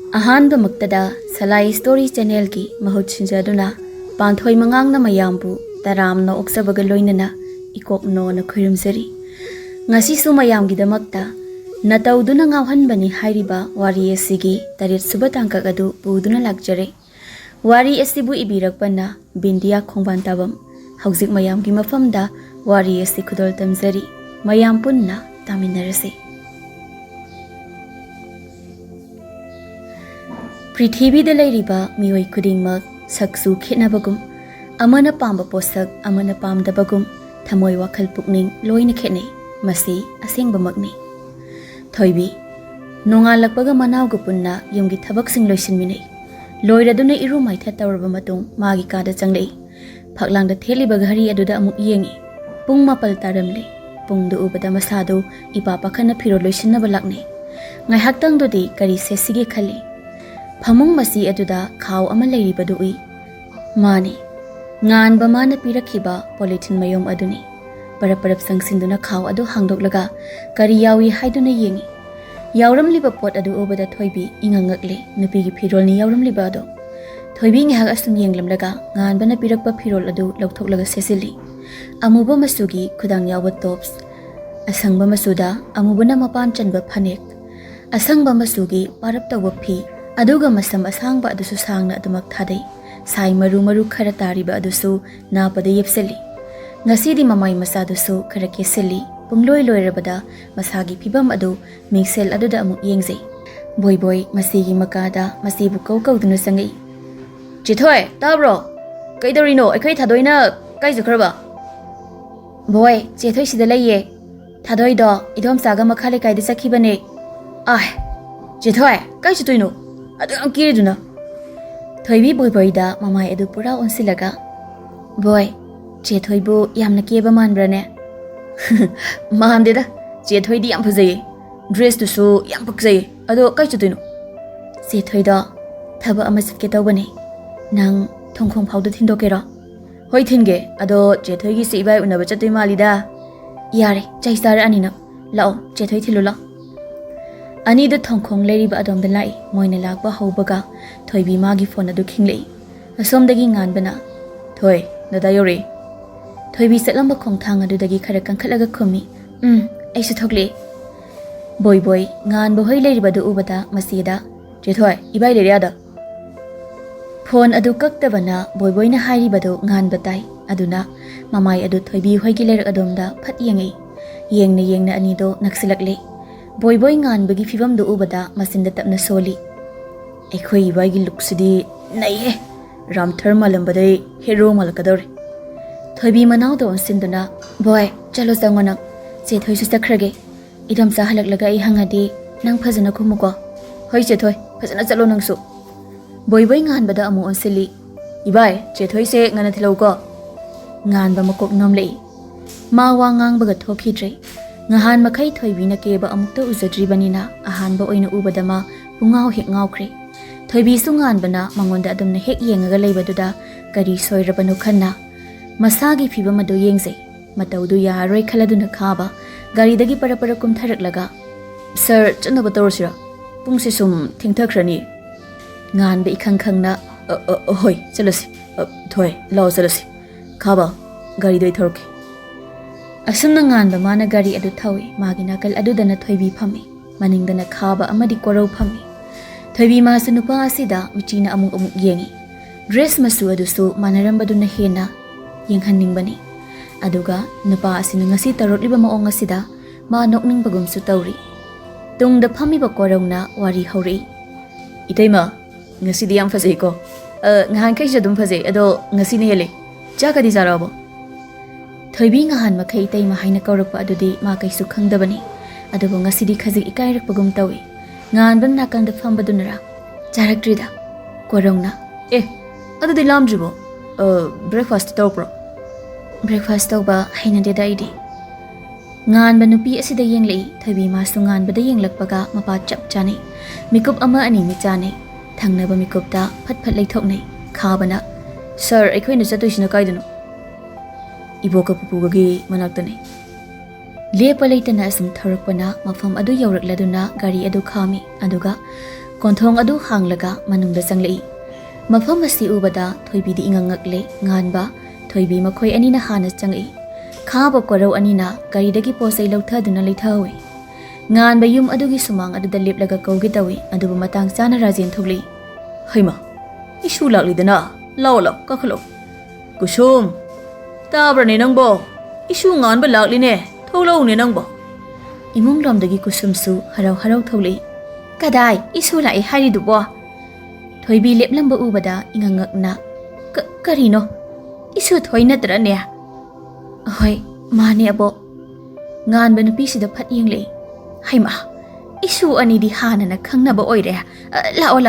Ahanbamaktada Salai Story Channel ki mahut sinjaduna Panthoi Mangang na mayambu taram na oksabaga loinana ikop no na khuyumsari ngasi su mayam gidamakta Natouduna Ngaohanbani hairiba wari asigi tarit subatangka adu buduna lakjare wari asibu ibirakpana Bindiya Khongbantabam hauzik mayam gi mafamda wari asi khudol tamjari mayam punna taminarase Prithibi da lairiba mioi khudingmak saksu khetnabagum amana pamba posak amana pamdabagum thamoi wakhal pukning loina khetne masi asengbamakni thoibi nongalakpaga manawga punna yumgi thabaksing loisinminei loiraduna iru maitha tawraba matung magi kada changlei phaklangda theliba ghari aduda amuk yengi pung mapal taramle pungdu ubada masadu ipa pakhana phiro loisinna balakne ngai haktang dodi kari sesige khali Phamung masi aduda khaw ama leiribadu ui mani ngan ba mana pirakhiba polythene mayom aduni parap sangsinduna khaw adu hangdoklaga kari yawi haiduna yengi yawramliba pot adu obada thoibi ingangakle nupigi phirolni yawramliba adu thoibi ngahak asum yenglamlaga ngan bana pirakpa phirol adu lauthoklaga sesili amuba masugi khudang yawa tops asangba masuda amubuna mapan chanba phanek asangba masugi parap tawa phi aduga masam asangba adusu sangna adumak thadai sai maru khara tariba adusu napada yepseli ngasidi mamai masadusu khara keseli pungloi loirabada masagi phibam adu mixel aduda amuk yengjei boy masigi makada masibu kauduna sangai chithoi tabro kaidorino aikhai thadoina kai jakhraba boy chethoi sida laiye thadoi do idom saga makhale kaide sakhibane ai chithoi kai chituino adu am kiriduna thoibi boy da mamai adu pura onsilaga boy che thoibu yamna keba manbrane mandeda che thoidi yam phajai dress tu su yam pakjai adu kai chutuino se thoida thaba ama satke tawbane nang thongkhong phawdu thindokera hoi thinge ado che thoigi se ibai unaba chatui malida yare chaisar anina lao che thoi thilula Ani da thongkhong leiriba adom da lai moina lakba haubaga thoibi magi phone adu khinglei asomdagi nganbana thoi nada yore thoibi setlamba khongthang adu dagi khara kankhatlaga khumi aisu thokle boy ngan bo hoi leiriba du ubada masida je thoi ibai leria da phone adu kaktabana boy na hairiba du ngan batai aduna mamai adu thoibi hoi gi lerak adom da phat yengai yengna ani do naksilakle boy ngan bagi fibam do ubada masinda tapna soli ekhoi bagi luksidi naihe ram thermal ambadai hero malkador thoibi manaw do sinduna boy chalo sangona che thoi su sakhrage idam sa halak laga I hangadi nang phajana khumuko hoi che thoi phajana chalo nangsu boy ngan bada amu onsili ibai che thoi se ngana thilauko ngan ba makok nomlei ma wa ngang baga thoki tre ngahan makai thoibi na keba amukta uzadribanina ahanba oina ubadama pungau hek ngaukhre thoibi sungan bana mangonda adumna hek yengaga leibaduda kari soirabanu khanna masagi phiba madu yengse mataudu yaroi khaladuna khaba gari dagi para kumtharaklaga sir chanaba torosira pungse sum thingthakhrani ngan be ikhangkhangna hoi chalosi thoi law chalosi khaba gari doi thorke Asumna ngan ba mana gari adu thawi magi nakal adu dana thoibi phami maning dana khaba amadi korau phami thoibi ma sunupa asida michina amuk yengi dress masu adu su manarambadu na hena yenghanning bani aduga nupa asina ngasi tarotliba maong asida ma nokning bagum su tawri tungda phami ba korona wari hori itaima ngasi diam phasei ko ngahan kai jadum phasei ado ngasi ne hele chakadi zarabo Thoibi ngahan makai tai ma haina kaurakpa adudi ma kaisu khangdabani adubu ngasidi khajik ikairakpagum tawi ngan ban nakangda phambadunara charaktrida korongna adudi lamjibo breakfast tawpro breakfast tawba haina de daidi ngan banupi asida yenglei thoibi ma su ngan bada yenglakpaga mapa chap chane mikup ama ani mi chane thangnaba mikupta phat leithoknei khabana sir aikhoina chatuisina kaidunu Iboka pupugagi manaktane lepa leitana asum tharakpana mafam adu yaurakladuna gari adu khami aduga Konthong adu hanglaga manungda changlei. Mafam asi ubada thoibidi ingangakle nganba thoibi makhoi anina hana changai. Khaba korau anina garidagi posai lauthaduna leithawi. Nganba yum adugi sumang aduda leplaga kaugi tawi adubu matang chana Rajen thogli. Haima isu laklidana law kakhlo. Kusum tabrane nangbo isu nganba lakline thoglo ne nangbo. Imung lomdagi kusumsu harau thogli. Kadai isu lai haridubo. Thoibi leplamba ubada ingangakna karino isu thoi natrane. Hoi mane abo. Nganba nupi sida phat yengle. Haima isu anidi hanana khangnaba oire. Lao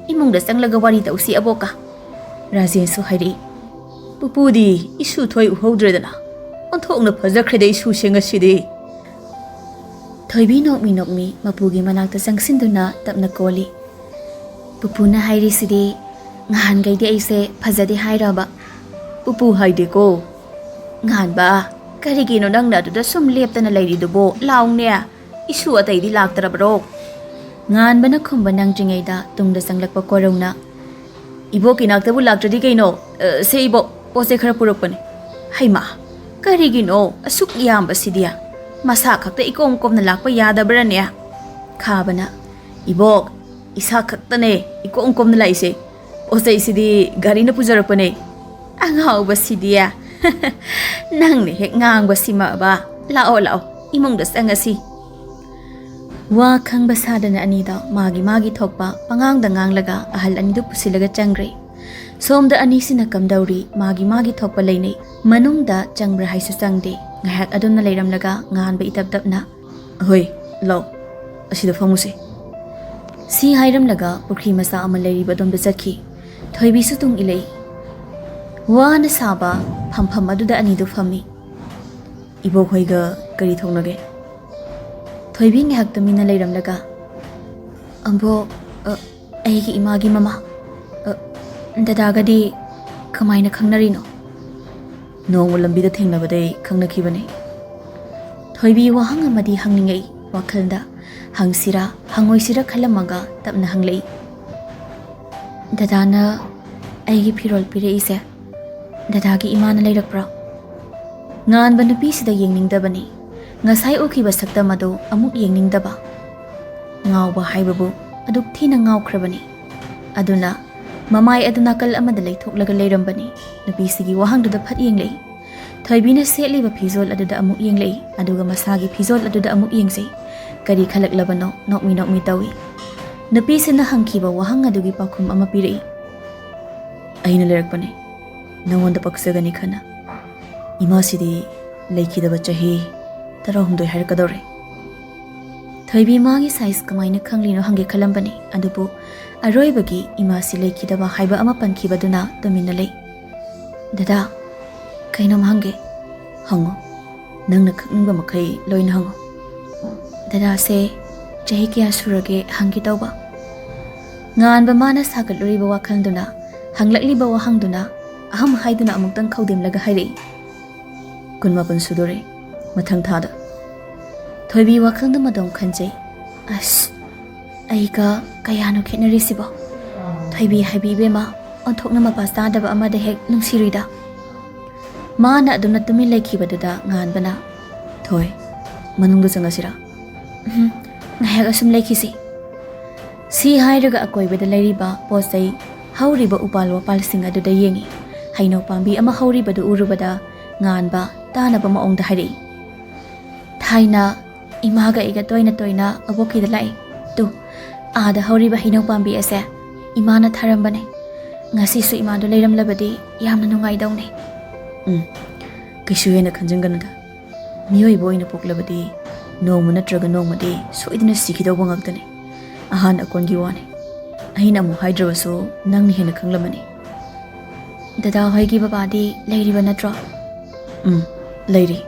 imungda changlaga wari tausi aboka. Rajen su hairi. Pupudi isu thoi uhodredana. Onthokna phajakhre isu senga sidi. Thoibi nokmi mapugi manakta changsinduna tapna koli. Pupuna hairi sidi ngahan gaidi aise phajadi hairaba. Pupu haide ko. Ngahan ba karigino nangna duda sum leptana leiridubo laungne isu ataidi laktarabro. Ngahan bana khumba nangjingaida tungda changlakpa korona. Ibo kinaktabu laktradi kaino se ibo pose khara purokpani. Haima karigino asuk yamba sidia. Masa khakta ikom komna lakpa yadabrane. Khabana ibok isa khaktane ikom komna laise. Pose sidi garina pujarakpane. Angau basidia. Nang ne hek ngang basima ba. Lao imongda sangasi. Wa khang basadana anida magi thokpa pangangda nganglaga ahal anidu pusilaga changre. Somda anisina kamdauri magi thokpa leine. Manungda changbra haisu changde. Ngahak aduna leiramlaga nganba itaptapna. Hoi law asida famuse. Si hairamlaga pukri masa ama leiriba domda chakhi. Thoibi su tung ilei. Wana saba phampham aduda anidu fammi. Ibo hoiga kari thongnage. Thoibi ngahak tumina leiramlaga. Ambo aigi imagi mama dadagadi kamaina khangnarino. Nong lambida thengnabadai khangnakibani. Thoibi wahang amadi hangningai wakhalda hangsira hangoisira khalamaga tapna hanglei. Dadana aigi phirol pireise. Dadagi imana leirakpra. Nganba nupi sida yengningdabani. Ngasai ukiba saktamado amuk yengningdaba. Ngawba haibabu aduk thina ngawkhrabani. Aduna mamai aduna kal amada leithoklaga leirambani. Nupi sigi wahangduda phat yenglei. Thoibina setliba phizol aduda amuk yenglei. Aduga masagi phizol aduda amuk yengsei. Kari khalaklabano nokmi tawi. Nupi sina hangkiba wahang adugi pakhum ama pirei. Aina leirakpani. Nangonda paksagani khana. Ima sidi leikidaba chahi tarahumdoi harakadore. Thoibi magi size kamaina khanglino hange khalambani. Adubu aroibagi ima si leikidaba haiba ama pankibaduna tumina lei. Dada kainom hange hango nangna khakningba makai loina hango. Dada se chahi kya surage hangi tauba. Nganba mana sagaluriba wakhanduna hanglakliba wahangduna aham haiduna amuktang khawdimlaga hairei. Kunmapan sudore mathang thada. Thoibi wakhangda madong khanjai. As aiga kayano khenarisiba. Thoibi haibibe ma onthokna mapasta daba amada hek nungsirida. Mana aduna tumi laikhibaduda nganbana. Thoi manungda changasira. Ngahak asum laikhisi. Si hairaga akoibada leiriba posai hauriba upal wapalsing aduda yengi. Haino pambi ama hauribadu urubada nganba tanaba maongda hairei. Thaina imaga iga toina abokida lai. Tu ada hauriba haino pambi ase imana tharambane. Ngasi su imado leiramlabadi yamna nungai daune. Kaisu hena khanjanganada. Miyoi boina poklabadi nongma natraga nongmadi soidina sikidawba ngaktane. Ahan akongi wane. Aina mu haidrabasu nangni hena khanglamani. Dada hoigi babadi leiriba natra. Leiri.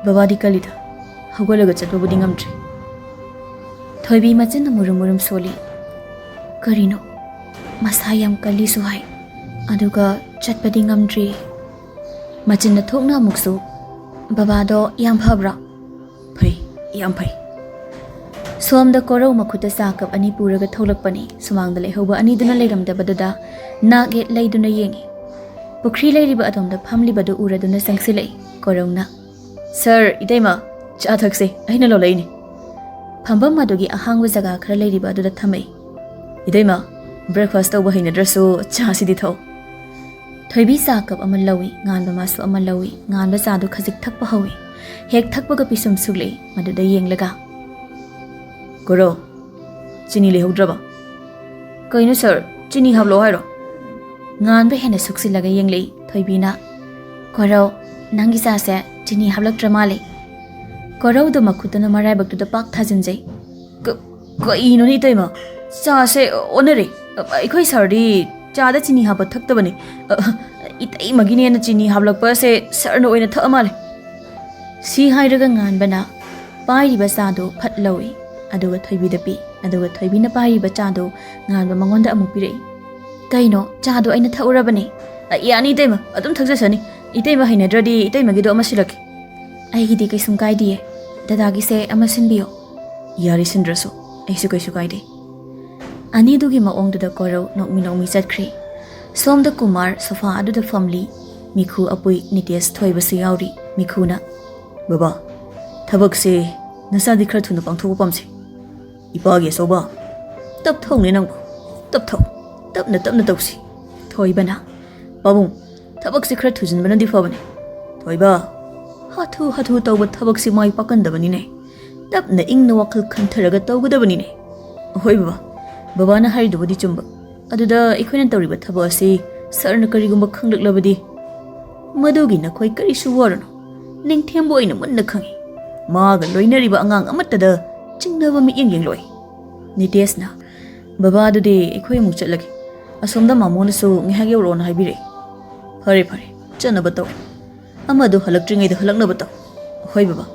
Babadi kalida. Hagolaga chatbabudi ngamtri. Thoibi machinna murum soli. Karino. Masayam kali suhai. Aduga chatbadi ngamtri. Machinna thokna muksu. Babado yam phabra. Phai, yam phai. Somda korau makuta sakap ani puraga tholakpani sumangda lehoba aniduna leiramdabadada naget leiduna yengi. Pukri leiriba adomda phamlibadu uraduna sangsilei korona. Sir, Itaima, cha thakse, aina lo leini. Phambam madugi ahangwa jaga khara leiriba aduda thamai. Itaima, breakfast tawba hainadrasu cha sidi thaw. Thoibi sakap ama lawi, nganba masu ama lawi, nganba sadu khajik thakpa hawi. Hek thakpaga pisum suglei maduda yenglaga. Koro, chini lehodraba. Kaino sir, chini hablo hairo. Ngan ba hena suksilaga yenglei thoibina. Koro, nangi sase chini hablak dramale. Koro do makutana marai baktu da pak thajinjai. Kaino ni taima. Sase onare. Ikoi sardi chada chini haba thaktabani. Itai magine na chini hablak pa se sir no oina thamale. Si hairaga ngan bana pai riba sado phat lawi. Aduga thoibi da pi aduga thoibi na pai riba chado ngan ba mangonda amu pirei. Kaino chado aina thaurabani. Yani taima adum thakjasani. Itaima hainadradi itaima gido ama silaki. Aigidi kaisum kaidie. Dadagi se ama sinbiyo. Yari sindrasu. Aisu kaisu kaide. Ani dugi maongda da korau nokmi chatkri. Somda Kumar sofa aduda family Mikhu apui Nitias thoibasi yauri Mikhuna. Baba, thabak se nasadi khara thuna pangthoba pamse. Ipagi soba. Tap thong ne nang. Tap thong. Tapna tausi. Thoibana. Babung, thabak se khara thujinbana di fabane. Thoiba. Hathu tauba thabak se mai pakandabani ne. Tapna ingna wakhal khantharaga tawgadabani ne. Hoi baba. Baba na haridubadi chumba. Aduda ikhoina tawriba thaba ase sarna karigumba khanglaklabadi. Madugi na khoi karisu warano. Ningthembo ina munna khangi. Maga loinariba angang amatada chingnaba mi yeng loi. Nitesna. Baba adude ikhoi mu chatlagi. Asomda mamona su ngihage urona haibire. Pare chanaba taw. Amadu halaktringai da halaknaba taw. Hoi baba.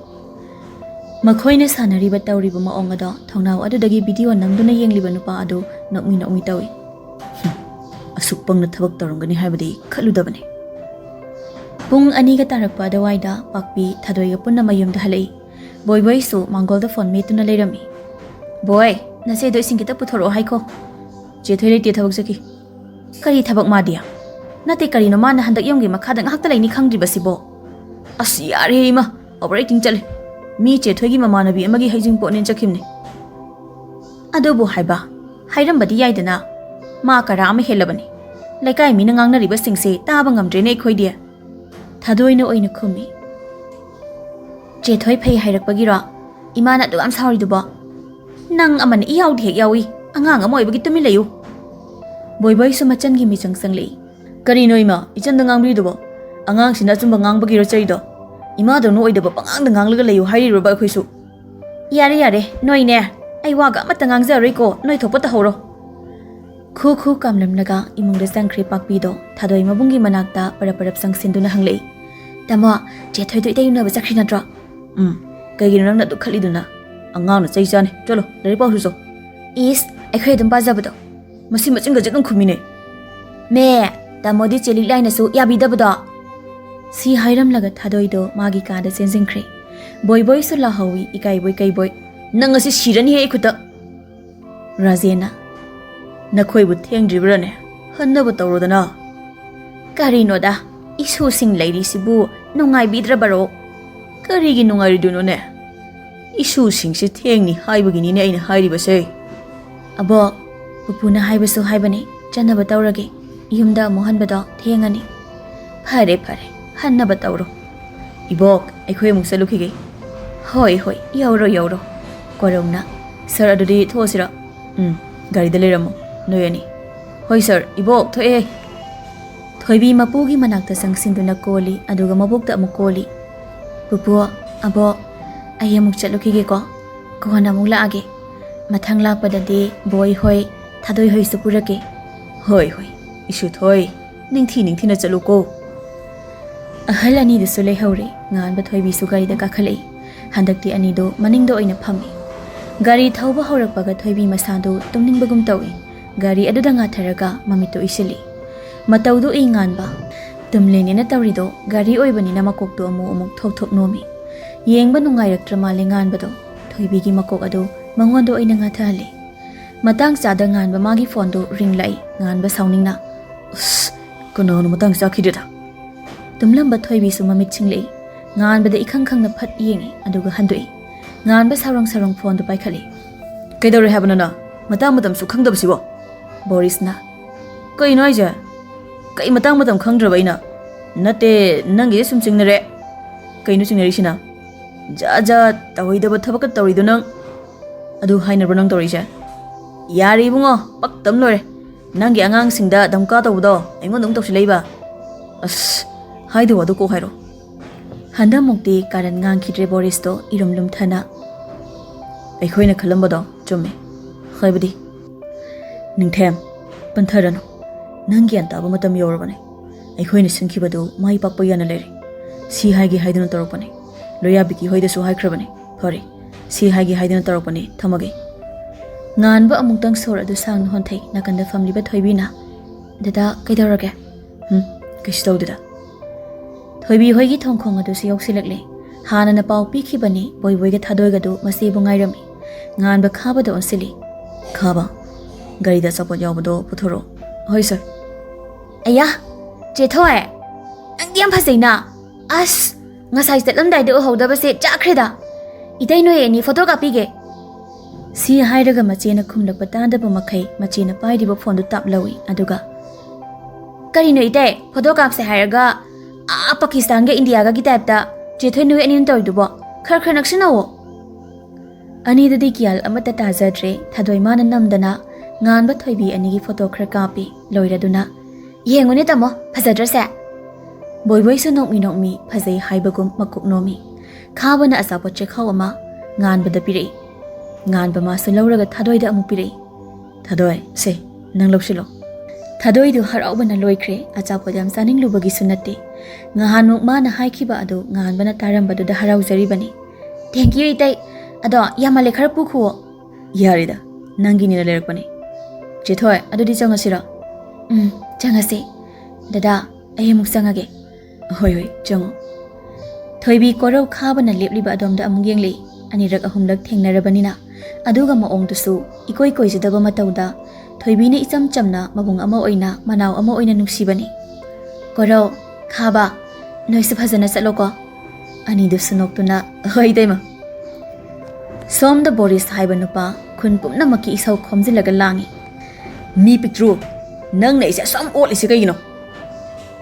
Makhoine sanariba tawriba maong ada thongnaw adudagi video namduna yengliba nupa adu nokmi tawi. Asukpangna thabak tarungani haibadi khaludabani. Pung aniga tarakpa dawaida pakpi thadoiga punna mayumda halai. Boy su mangolda phone metuna leirami. Boy, nase do singita puthoro haiko. Chethoi leti thabak jaki. Kari thabak madia. Nate kari no mana handak yomgi makhada ngakta laini khangdribasibo. Asi yare ima operating chale. Mi chethoi gi mamanabi amagi haijing po nen chakimne. Adobu haiba. Hairambadi yaidana. Ma kara ama helabani. Laikai mina ngangnariba singse taba ngamdrene khoidia. Thadoina oina khumi. Chethoi phei hairakpagira. Imana du am sorry duba. Nang aman iyaudi hek yawi. Angang amoy bagi tumi layu. Boy su machan gi mi changsang lei. Kari no ima ichan da ngangbi duba. Angang sina chumba ngangbagi ro chaido. Ima do no oidaba pangang da nganglaga layu hairi roba khoisu. Yare noi ne. Ai waga mata ngangjaroi ko noi thokpa ta horo. Khu kamlamlaga imungda sangkhri pakpi do thadoi mabungi manakta parap sangsinduna hanglei. Tama chethoi do itayuna ba chakri nadra. Kaigino nang na du khaliduna. Angang na chai chane chalo lari pau huso. Is aikhoi dum pajabado. Masi machinga jadung khumine. Me tamodi cheli laina su yabi dabada. Si hairam laga thadoi do magi kada sensingkhri. Boy su la hawi ikai boy. Nang asi shirani he khuta. Rajena Nakhoi bu thengdribrane hannabu tawrodana. Karino da isu sing lairi sibu nungai bidrabaro. Karigi nungai duno ne. Isu sing si thengni haibagini ne aina hairibase. Abo pupuna haibasu haibani chanaba tawrage yumda mohanbada thengani. Phare hannaba tawro. Ibok aikhoi amuk salukige. Hoi yauro. Korona sir adudi thosira. Gari da leramo. Noyani. Hoi sir, ibok thoe. Thoibi mapugi manakta sangsinduna koli aduga mabukta amu koli. Pupu abo ai amuk chatlukige ko. Kohana amuk laage. Mathang lakpadadi boy hoi thadoi hoi su purake. Hoi isu thoi. Ningthi na chaluko. Ahal ani de sule haure ngan ba thoibi su gari da kakhalei. Handakti ani do maningdo oina phami. Gari thauba haurakpaga thoibi masado tumningbagum tawi. Gari aduda ngatharaga mamito isili. Mataudo inganba. Tumleni na tawrido gari oibani na makokto amuk thok nomi. Yengba nungairaktra male nganbado. Thoibigi makok ado mangondo oina ngathali matang chada nganba magi phone do ring lai nganba sauningna kono no matang chakhideda tumlamba thoibi su mamit chinglei nganbada ikhang khangna phat yengi aduga handoi nganba sarong phone do paikhali kaidore habana na matang su khangdabsibo Boris na kai noi ja kai matang khangdraba ina nate nangi sum chingnare kai nu chingnari sina ja tahoidaba thabak tawridu nang adu haina bronang tawrisa yari bungo paktam lore nangi angang singda damka tawdo aingon dong tawsi leiba as haidu wadu ko hairo handa mukti karan ngang khidre Boris to irumlum thana aikhoina khalambado chumme haibadi ningthem pantharano nangi antaba matam yorobane aikhoina sinkhibadu mai pakpa yana leri si haigi haiduna torokpane loya biki hoida su haikrabane phare si haigi haiduna torokpane thamage nganba amungtang sor adu sang honthai nakanda family ba thoibina dada kaidorage kishtaudida thoibi hoigi thongkhong adu si yoksilakle hana na pau pikhibani boiga thadoiga du masi bungairami nganba khaba do onsili khaba gari da support yawbado puthoro hoi sir aya che thoe angdiam phaseina as ngasai setlamdai de hodaba se chakhreda idai noi ani photocopy ge si hairaga machena khumlak patanda ba makhai machena paidi ba phone du tap lawi aduga kari noi de photocopy se hairaga a Pakistan ga India ga gi type ta che thoi noi ani toy du bo khar naksinawo ani da di kyal amata tajadre thadoi mana namdana nganba thoibi ani gi photo khar kapi loiraduna yengone tamo phajadra se boy su nokmi phajai haibagum makuk nomi khabana asapo chekhaw ama nganba da pirei nganba ma su lauraga thadoi da amu pirei thadoi se nang lopsilo thadoi du haraubana loikre achapo jam saning lubagi sunati ngahanuk ma na haikhiba adu nganba na taramba du da harau jari bani thank you itai ado yamale khar pukhu yarida nangi ni lerakpani chethoi adu di changasira changase dada ayemuk changage hoi chango thoibi korau khabana lepliba adomda amung yenglei anirak ahumlak thengnarabanina aduga maong dusu ikoi jidaba matauda thoibi ne icham chamna mabung ama oina manaw ama oina nuksibani korau khaba noisu phajana chaloko ani du sunoktuna hoi daima somda Boris haiba nupa khun pumna maki isau khomjilaga langi mi pictru nang nei se som ol isi kaino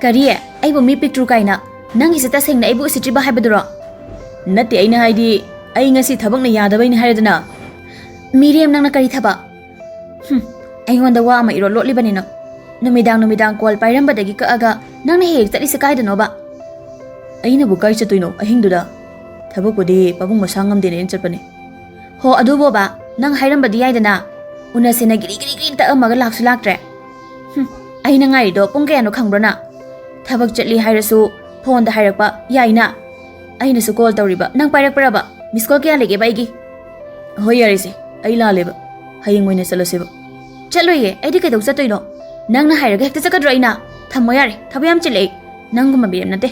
kariye aibu mi pictru kaina nang isita sengna aibu sitriba haibaduro nati aina haidi ai ngasi thabak na yadabai ni haidana miriam nang na kari thaba aingonda wa ma iro lotli banina numidang call pairam ka aga nang na hek chali sakai da noba aina bu kai chatuino ahingduda thabak pudi pabung masangam dine chatpane ho adu boba nang hairam badi yaidana unasena giri ta amaga laksu laktre aina ngai do pung kaya no khangrona thabak chatli hairasu phone da hairakpa yaina aina su call tawriba nang pairak paraba miss call kya lege baigi hoi yarise ai la leba haying moina chalaseba chaloye ai dikai dau chatoino nang na hairaga hekta chakadro ina thammo yare thabayam chile nanguma biram nate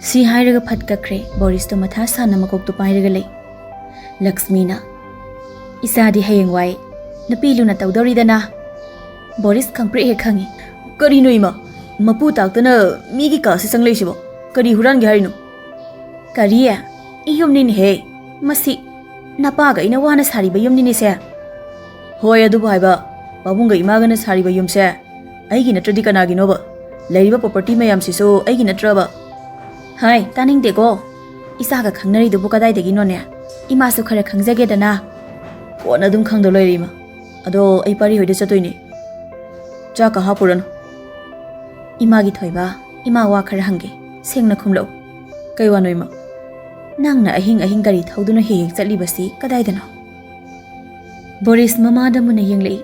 si hairaga phatkakre Boris to matha sana makok to pairaga lei Lakshmi na isadi hayeng wai napi luna tawdoridana Boris khangpre he khangi kari noima mapu taktana mi gi ka se sanglei sibo kari huran gi harino kariya iyumni ni he masi napa ga ina wana sari bayum ni se hoy adu bhaiba babunga imaga na sari bayum se aigi natradi kana gi noba leiriba property mayam siso aigi natraba hai taning de go isa ga khangnari du bukadai de gi no ne ima su khara khangjage dana kona dum khangdo loirima ado ai pari hoide chatoini cha ka hapuran ima gi thoiba ima wa khara hange sengna khumlo kai wa noima nangna ahing gari thauduna he chali basi kadai dana Boris mama da muna yenglei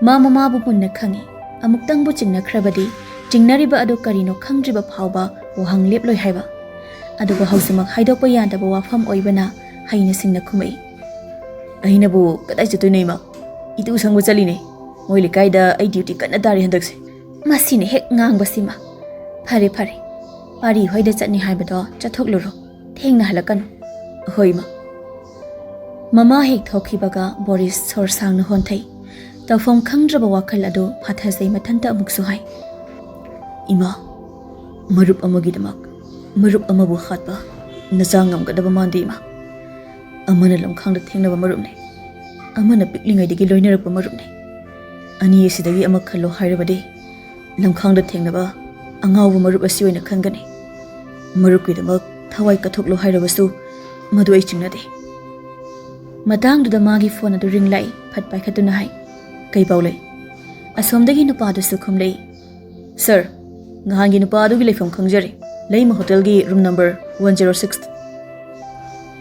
mama bu punna khangi amuktang bu chingna khrabadi chingnari ba adu karino khangdriba phawba wahang leploi haiba adu ba hausimak haidokpa yanda ba wafam oibana haina singna khumai aina bu kadai chatoinema itu sangbu chaline moi likaida ai duty kana dari handakse masine hek ngang basima phare pari hoida chatni haibado chathok loro thengna halakan hoima Mama hek thokhibaga Boris sor sangna honthai. Tawfom khangraba wakhal adu phathazai mathanta amuksu hai. Ima marup amagidamak marup amabu khatba nazangam gadaba mandi ima. Amana lamkhangda thengnaba marupne. Amana piklingaidagi loinarakpa marupne. Ani asidagi amak khallo hairabadi lamkhangda thengnaba angawba marup asi oina khangani. Marupkidamak thawai kathoklo hairabasu madu ai chingnade. Matangduda magi phone adu ring lai phat paikhatuna hai. Kai baulai. Asomdagi nupadusu khumlei. Sir, ngahangi nupadugi leifam khangjari. Leima hotel gi room number 106.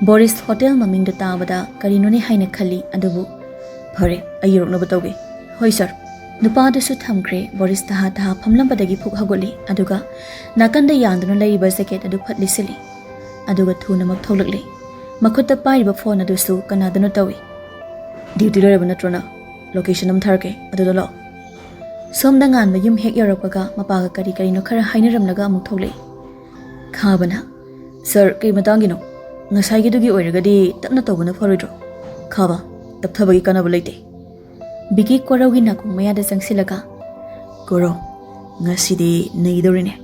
Boris hotel mamingda tabada karinone haina khali adubu. Phare ayiroknaba tawge. Hoi sir. Nupadusu thamkre Boris taha phamlambadagi phuk hagoli aduga nakanda yanduna laiba jacket adu phat lisili. Aduga thuna mak tholakle. Makutta pairiba phone adusu kanadanu tawi. Duty leraba natrona. Location am tharke aduda lo. Somda ngan yum hek yorakaga mapaga kari no khara hainaramnaga amuk tholei. Khabana. Sir kay matangino. Ngasai gidugi oiragadi tapna tawbana faroidro. Khaba tapthabagi kanaba leite. Bigi koraugi nakung mayada jangsilaga. Koro ngasidi naidorine.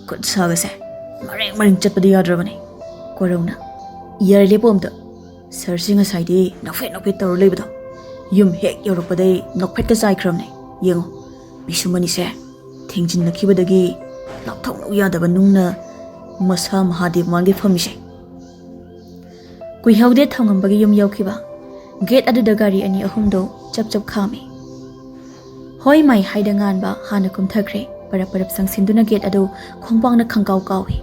Kut sagase. Maring chatpadi yadrabani. Korona. Yar lepomda. Sir singa saidi nokfet tawr leibado. Yum hek yorokpaday nokpet ka saikramne. Yengo. Bisumani se. Thingjin nakibadagi lapthokno yadaba nungna masa Mahadev mangi phamise. Kuihaude thangambagi yum yaukiba. Gate aduda gari ani ahumdo chap khami. Hoi mai haida nganba hana kumthakre. Parap sangsinduna gate adu khongpangna khangkaw kawi.